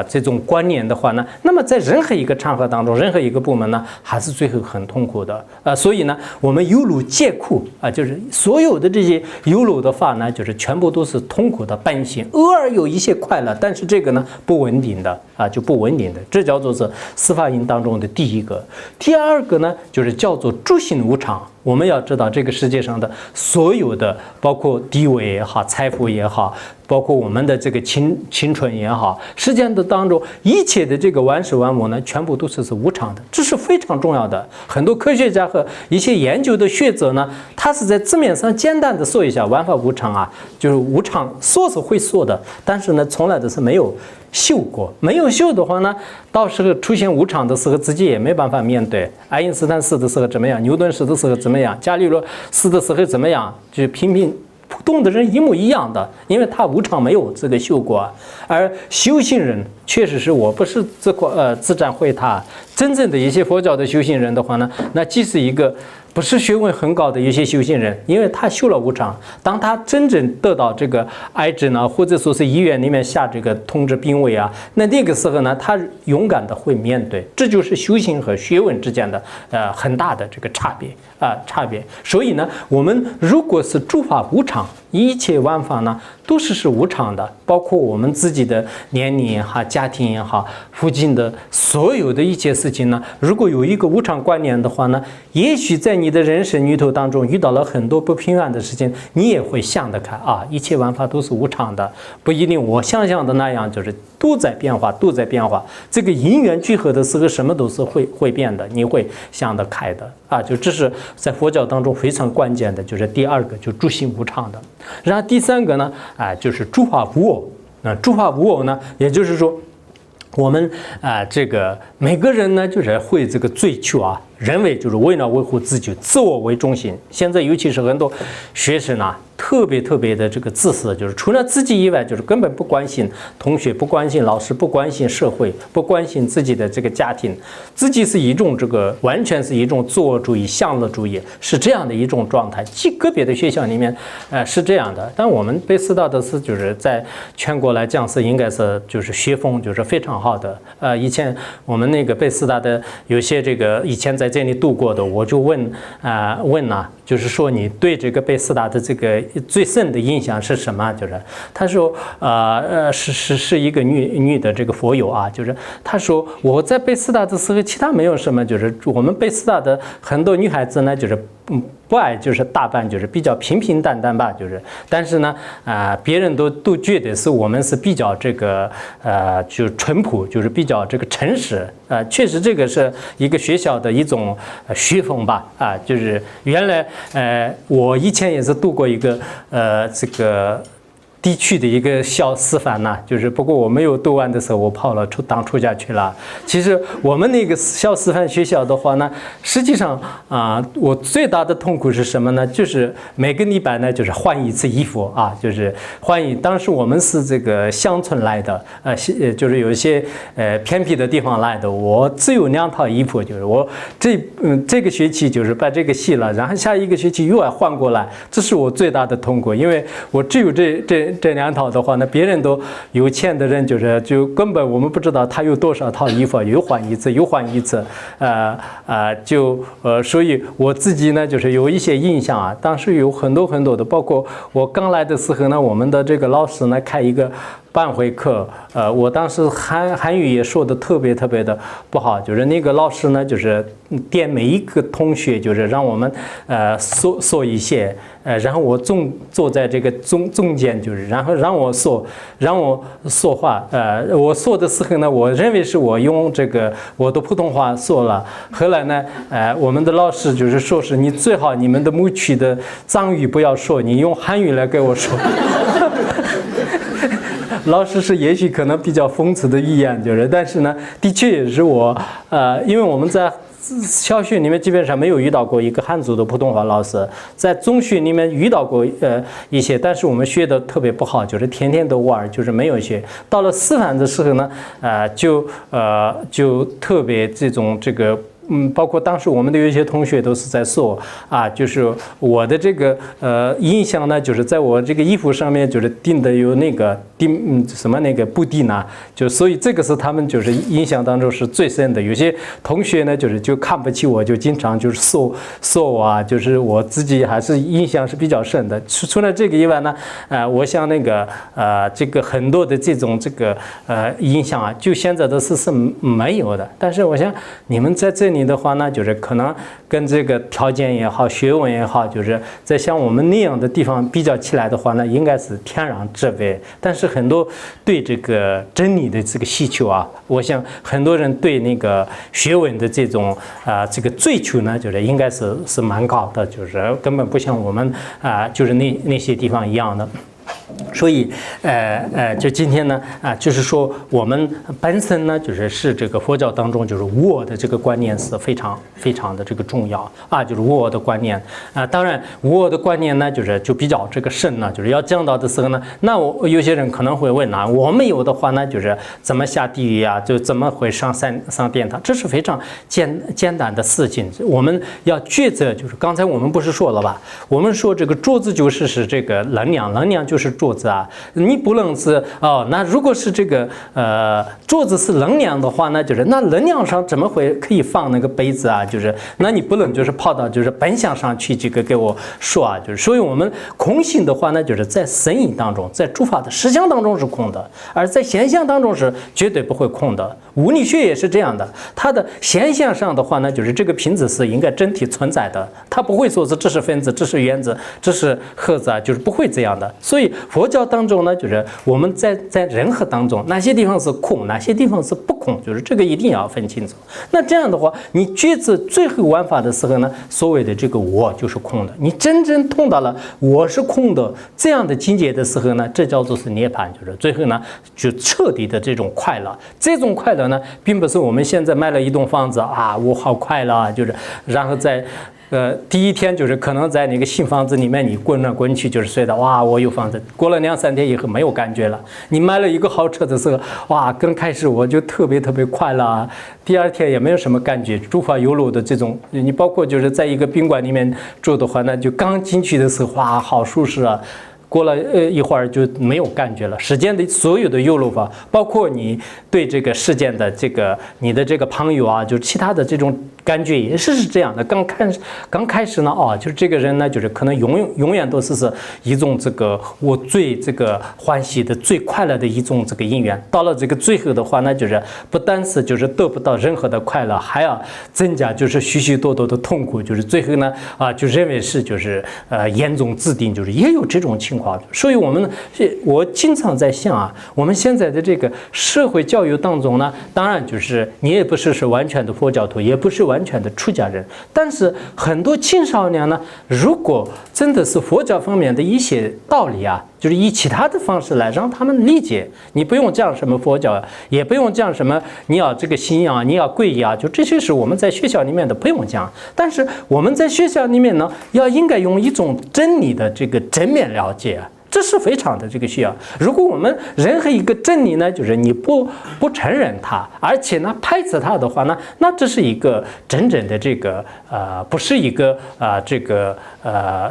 这种观念的话呢，那么在任何一个场合当中，任何一个部门呢，还是最后很痛苦的所以呢，我们有漏戒苦就是所有的这些有漏的法呢，就是全部都是痛苦的本性，偶尔有一些快乐，但是这个呢不稳定的就不稳定的，这叫做是四法印当中的第一个。第二个呢，就是叫做诸行无常。我们要知道这个世界上的所有的，包括地位也好，财富也好，包括我们的这个青春也好，实践的当中一切的这个万事万物呢，全部都是无常的，这是非常重要的。很多科学家和一些研究的学者呢，他是在字面上简单的说一下万法无常就是无常，说是会说的，但是呢，从来都是没有修过，没有修的话呢，到时候出现无常的时候，自己也没办法面对。爱因斯坦死的时候怎么样？牛顿死的时候怎么样？伽利略死的时候怎么样？就是平平普通的人一模一样的，因为他无常没有这个修过。而修行人确实是我不是自赞毁他，真正的一些佛教的修行人的话呢，那既是一个不是学问很高的一些修行人，因为他修了无常，当他真正得到这个癌症或者说是医院里面下这个通知病危那个时候呢，他勇敢的会面对，这就是修行和学问之间的很大的这个差别。所以呢，我们如果是诸法无常，一切万法呢都是无常的，包括我们自己的年龄也好，家庭也好，附近的所有的一切事情呢，如果有一个无常观念的话呢，也许在你的人生旅途当中遇到了很多不平安的事情，你也会想得开一切万法都是无常的，不一定我想象的那样，就是都在变化，都在变化。这个因缘聚合的时候，什么都是会变的，你会想得开的就这是在佛教当中非常关键的，就是第二个，就诸行无常的。然后第三个呢，就是诸法无我。那诸法无我呢，也就是说，我们这个每个人呢，就是会这个追求认为就是为了维护自己，自我为中心。现在尤其是很多学生特别的这个自私，就是除了自己以外，就是根本不关心同学，不关心老师，不关心社会，不关心自己的这个家庭，自己是一种这个完全是一种自我主义、享乐主义，是这样的一种状态。个别的学校里面是这样的，但我们北师大的是就是在全国来讲是应该是就是学风就是非常好的。以前我们那个北师大的有些这个以前在这里读过的，我就问就是说你对这个贝斯达的这个最深的印象是什么？就是他说，是一个女的这个佛友啊，就是他说我在贝斯达的时候，其他没有什么，就是我们贝斯达的很多女孩子呢，就是不爱就是打扮，就是比较平平淡淡吧，就是但是呢，别人都觉得是我们是比较这个就淳朴，就是比较这个诚实，确实这个是一个学校的一种学风吧，就是原来我以前也是读过一个这个地区的一个小师范呐，就是不过我没有读完的时候，我跑了当出家去了。其实我们那个小师范学校的话呢，实际上我最大的痛苦是什么呢？就是每个礼拜呢，就是换一次衣服啊，就是当时我们是这个乡村来的，就是有一些偏僻的地方来的，我只有2套衣服，就是我这个学期就是把这个洗了，然后下一个学期又要换过来，这是我最大的痛苦，因为我只有这2套的话呢，别人都有钱的人就根本我们不知道他有多少套衣服，又换一次，所以我自己呢就是有一些印象啊。当时有很多的，包括我刚来的时候呢，我们的这个老师呢开一个班会课，我当时韩语也说的特别的不好，就是那个老师呢就是点每一个同学，就是让我们说一些，然后我坐在这个中间，就是然后让我说话，我说的时候呢，我认为是我用这个我的普通话说了，后来呢，我们的老师就是说是你最好你们的母语的藏语不要说，你用韩语来给我说。老师是也许可能比较讽刺的语言，就是但是呢，的确也是我因为我们在小学里面基本上没有遇到过一个汉族的普通话老师，在中学里面遇到过一些，但是我们学的特别不好，就是天天都玩，就是没有学。到了师范的时候呢，就特别这个。包括当时我们的有一些同学都是在说就是我的这个印象呢，就是在我这个衣服上面就是钉的有那个什么那个布丁啊，就所以这个是他们就是印象当中是最深的。有些同学呢就看不起我，就经常就是说我就是我自己还是印象是比较深的。除了这个以外呢，我想那个这个很多的这种印象就现在的是没有的。但是我想你们在这里的话呢，就是可能跟这个条件也好，学问也好，就是在像我们那样的地方比较起来的话呢，应该是天壤之别。但是很多对这个真理的这个需求我想很多人对那个学问的这种这个追求呢，就是应该是蛮高的，就是根本不像我们就是那些地方一样的。所以，就今天呢，就是说我们本身呢，是这个佛教当中，就是无我的这个观念是非常的这个重要就是无我的观念当然，无我的观念呢，就比较这个深呢，就是要讲到的时候呢，那有些人可能会问我没有的话呢，就是怎么下地狱就怎么会上殿堂？这是非常简单的事情。我们要抉择，就是刚才我们不是说了吧？我们说这个桌子就是这个能量就是桌子你不能是那如果是这个桌子是能量的话呢，就是那能量上怎么会可以放那个杯子就是那你不能就是跑到就是本相上去这个给我说就是所以我们空性的话呢，就是在生意当中，在诸法的实相当中是空的，而在现象当中是绝对不会空的。物理学也是这样的，它的现象上的话呢，就是这个瓶子是应该整体存在的，它不会说是这是分子，这是原子，这是核子就是不会这样的。所以佛教当中呢，就是我们在人和当中，哪些地方是空，哪些地方是不空，就是这个一定要分清楚。那这样的话，你觉知最后玩法的时候呢，所谓的这个我就是空的。你真正通到了我是空的这样的境界的时候呢，这叫做是涅槃，就是最后呢就彻底的这种快乐。这种快乐呢，并不是我们现在买了一栋房子我好快乐就是然后在第一天就是可能在那个新房子里面你滚来滚去就是睡的我有房子，过了2-3天以后没有感觉了。你买了一个好车的时候刚开始我就特别快乐第二天也没有什么感觉。诸法有漏的这种，你包括就是在一个宾馆里面住的话，那就刚进去的时候好舒适过了一会儿就没有感觉了。世间的所有的有漏法，包括你对这个世间的这个你的这个朋友就其他的这种感觉也是这样的。刚开始呢，就是这个人呢，就是可能永远都是一种这个我最这个欢喜的、最快乐的一种这个因缘。到了这个最后的话呢，就是不单是就是得不到任何的快乐，还要增加就是许许多多的痛苦。就是最后呢，就认为是就是严重自定，就是也有这种情况。所以我经常在想啊，我们现在的这个社会教育当中呢，当然就是你也不是完全的佛教徒，也不是完全的出家人，但是很多青少年呢，如果真的是佛教方面的一些道理啊，就是以其他的方式来让他们理解，你不用讲什么佛教，也不用讲什么你要这个信仰，你要皈依啊，就这些是我们在学校里面的不用讲。但是我们在学校里面呢，应该用一种真理的这个正面了解。这是非常的这个需要。如果我们任何一个真理呢，就是你不承认它，而且呢排斥它的话呢，那这是一个真正的这个不是一个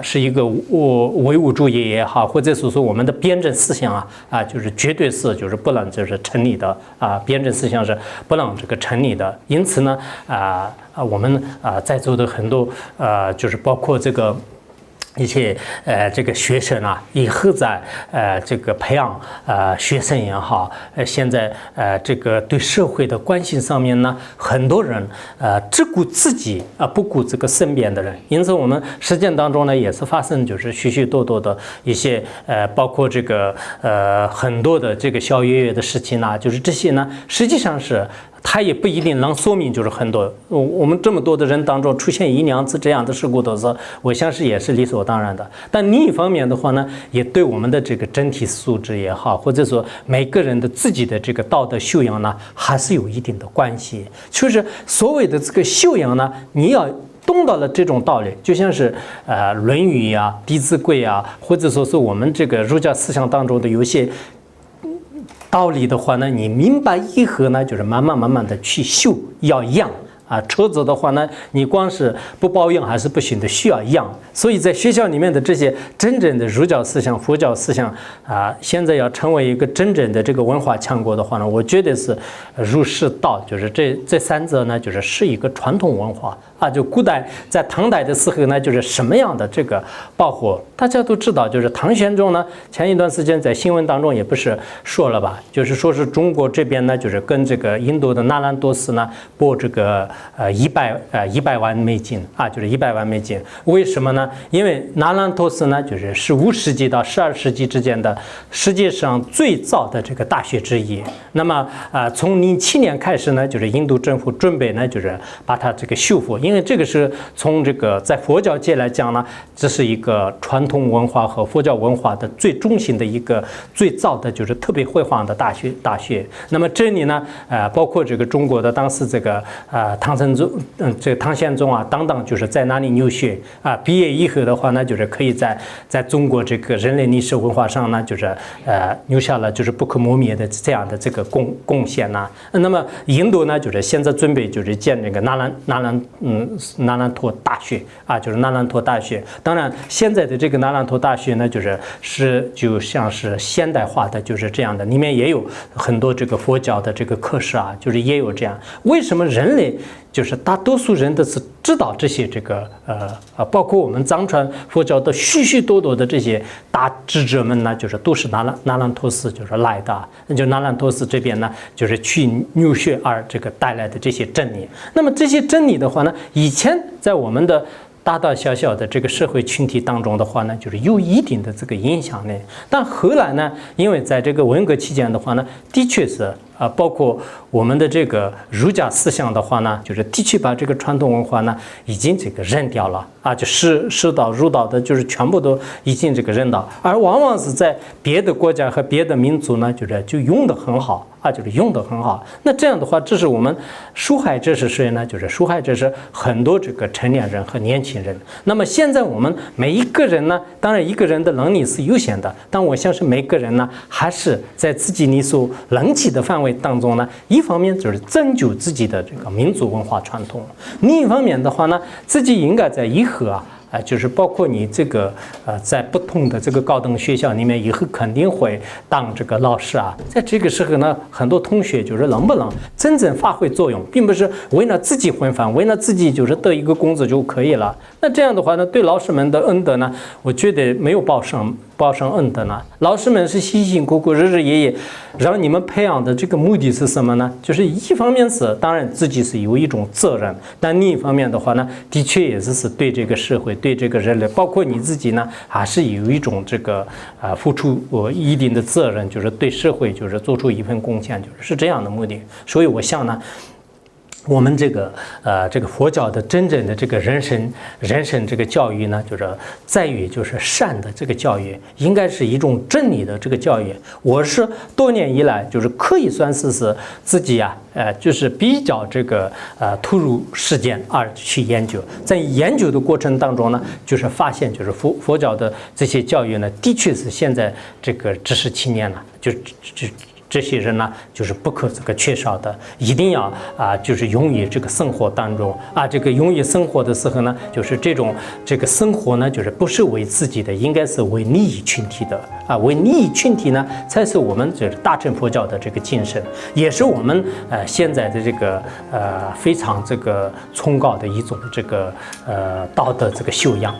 是一个唯物主义也好，或者是说我们的辩证思想就是绝对是就是不能就是成立的辩证思想是不能这个成立的。因此呢我们在座的很多就是包括这个。一些这个学生以后在这个培养学生也好，现在这个对社会的关心上面呢，很多人只顾自己不顾这个身边的人。因此我们实践当中呢，也是发生就是许许多多的一些包括这个很多的这个小月月的事情就是这些呢，实际上是。它也不一定能说明就是很多我们这么多的人当中出现一两次这样的事故都是，我相信也是理所当然的。但另一方面的话呢，也对我们的这个整体素质也好，或者说每个人的自己的这个道德修养呢，还是有一定的关系。就是所谓的这个修养呢，你要懂到了这种道理，就像是论语呀、弟子规啊，或者说是我们这个儒家思想当中的有些。道理的话呢，你明白以后呢，就是慢慢的去修，要养车子的话呢，你光是不保养还是不行的，需要养。所以在学校里面的这些真正的儒教思想、佛教思想现在要成为一个真正的这个文化强国的话呢，我觉得是儒释道，就是这三者呢，是一个传统文化就古代在唐代的时候呢，就是什么样的这个爆火，大家都知道。就是唐玄宗呢，前一段时间在新闻当中也不是说了吧，就是说是中国这边呢，就是跟这个印度的那兰多斯呢拨这个100万美金就是100万美金。为什么呢？因为那兰多斯呢，就是15世纪到12世纪之间的世界上最早的这个大学之一。那么从07年开始呢，就是印度政府准备呢，就是把它这个修复。因为这个是从这个在佛教界来讲呢，这是一个传统文化和佛教文化的最中心的一个最早的就是特别辉煌的大学。那么这里呢，包括这个中国的当时这个唐玄宗等等，就是在那里留学毕业以后的话呢，就是可以在中国这个人类历史文化上呢，就是留下了就是不可磨灭的这样的这个贡献那么印度呢，就是现在准备就是建那个那兰陀大学就是那兰陀大学。当然，现在的这个那兰陀大学呢，就像是现代化的，就是这样的，里面也有很多这个佛教的这个课时就是也有这样。为什么人类就是大多数人都是知道这些这个包括我们藏传佛教的许许多多的这些大智者们呢，就是都是那兰陀寺就是来的，就那兰陀寺这边呢，就是去留学而这个带来的这些真理。那么这些真理的话呢，以前在我们的大大小小的这个社会群体当中的话呢，就是有一定的这个影响力。但后来呢，因为在这个文革期间的话呢，的确是包括我们的这个儒家思想的话呢，就是的确把这个传统文化呢已经这个扔掉了就师道儒道的，就是全部都已经这个扔掉，而往往是在别的国家和别的民族呢，就用得很好就是用得很好。那这样的话，这是我们受害者是谁呢？就是受害者是很多这个成年人和年轻人。那么现在我们每一个人呢，当然一个人的能力是有限的，但我相信每个人呢，还是在自己力所能及的范围当中呢，一方面就是拯救自己的这个民族文化传统，另一方面的话呢，自己应该在以后就是包括你这个在不同的这个高等学校里面以后肯定会当这个老师啊，在这个时候呢，很多同学就是能不能真正发挥作用，并不是为了自己混饭，为了自己就是得一个工资就可以了。那这样的话呢，对老师们的恩德呢，我觉得没有报上恩德呢。老师们是辛辛苦苦、日日夜夜让你们培养的，这个目的是什么呢？就是一方面是当然自己是有一种责任，但另一方面的话呢，的确也是对这个社会、对这个人类，包括你自己呢，还是有一种这个付出一定的责任，就是对社会就是做出一份贡献，就是这样的目的。所以我想呢，我们这个佛教的真正的这个人生这个教育呢，就是在于就是善的这个教育，应该是一种真理的这个教育。我是多年以来就是可以算是自己啊，就是比较这个投入实践而去研究，在研究的过程当中呢，就是发现就是佛教的这些教育呢，的确是现在这个知识青年呢，这些人呢，就是不可这个缺少的，一定要就是用于这个生活当中这个用于生活的时候呢，就是这个生活呢，就是不是为自己的，应该是为利益群体的为利益群体呢，才是我们就是大乘佛教的这个精神，也是我们现在的这个非常这个崇高的一种这个道德这个修养。